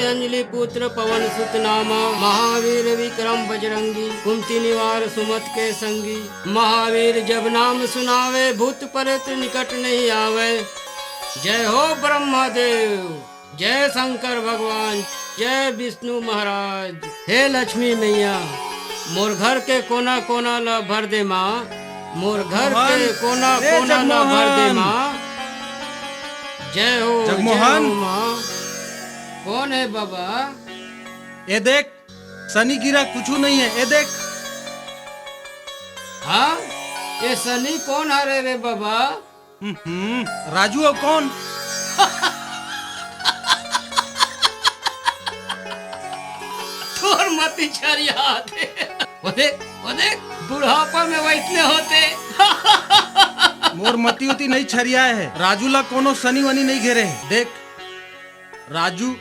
अंजलि पुत्र पवन सुत नामा, महावीर विक्रम बजरंगी, कुंती निवार सुमत के संगी। महावीर जब नाम सुनावे, भूत प्रेत निकट नहीं आवे। जय हो ब्रह्मदेव, जय शंकर भगवान, जय विष्णु महाराज। हे लक्ष्मी मैया, मोर घर के कोना कोना ला भर दे माँ, मोर घर के कोना कोना ला भर दे माँ। जय हो जगमोहन। जय हो माँ। कौन है बाबा? ये देख, शनि गिरा कुछ नहीं है, ये देख। हाँ, ये शनि कौन आ रहे रे बाबा? राजू और कौन? तोर मती छरिया वो देख बुढ़ापा में वैसने होते। मोर मती उती नहीं छरिया है। राजू ला कोनो शनि वनी नहीं घेरे है। देख, राजू